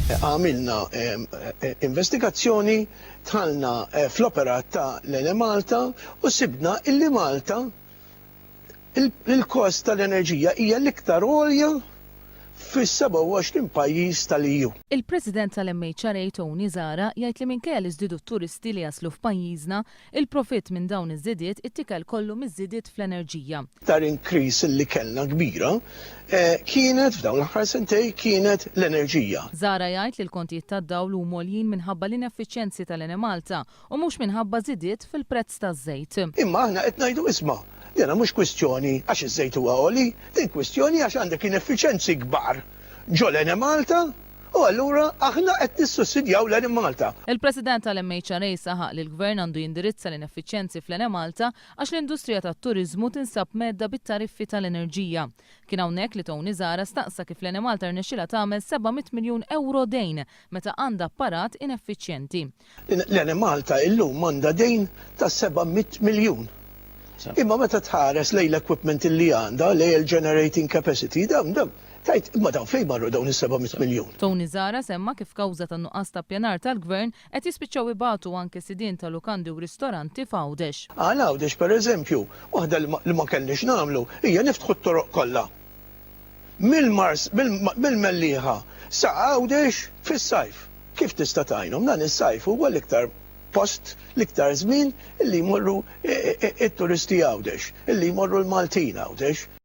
Għamilna investigazzjoni, tħallna fl-opera ta' l-Malta u sibna illi Malta il-kost tal-enerġija hija l-iktar għolja fis-27 pajjiż tal-EU. Il-President tal-MHRA Tony Zara jgħid li minkejja li żdiedu t-turisti li jaslu f'pajjiżna, il-profitt minn dawn iż-żidiet ittikel kollu miż-żidiet fl-enerġija. Tar inkris li kellna kbira kienet f'dawn l-aħħar sentej kienet l-enerġija. Zara jgħid li l-kontijiet tad-dawl huma għoljin minħabba l-ineffiċjenzi tal-Enemalta u mhux minħabba żidiet fil-prezz taż-żejt. Imma aħna qed ngħidu isma' Dena mhux kwistjoni għax iż-żejt huwa għoli, din kwistjoni għax għandek ineffiċenzi kbar ġol l-Enemalta u allura aħna qed nissussidjaw l-Enemalta. Il-President tal-MHRA saħaq li l-Gvern għandu jindirizza l-ineffiċjenzi fl-Enemalta għax l-industrija tat-turiżmu tinsab medda bit-tariffi tal-enerġija. Kien hawnhekk li Tony Zara staqsa kif l-Enemalta rnexxilha tagħmel 700 miljun euro dejn meta għandha apparat ineffiċjenti. L-Enemalta illum għandha dejn ta' 700 miljun. Imma meta tħares lejn l-equipment li għandha lejn il-generating capacity tajt imma dawn fejn marru dawn is-700 miljun. Tony Zara semma kif kawża tan-nuqqas ta' pjanar tal-Gvern qed jispiċċaw ibatu anke sidien ta' lukandi u ristoranti f'Għawdex. Għawdex pereżempju, waħda li ma kellniex nagħmlu hija niftħu t-toroq kollha. Mill-Mars, mill-Mellieħa sa Għawdex fis-sajf. Kif tista' tgħinhom dan is-sajf huwa l-iktar post l-iktar żmien illi jmorru it-turisti Għawdex, illi jmorru l-Maltin Għawdex.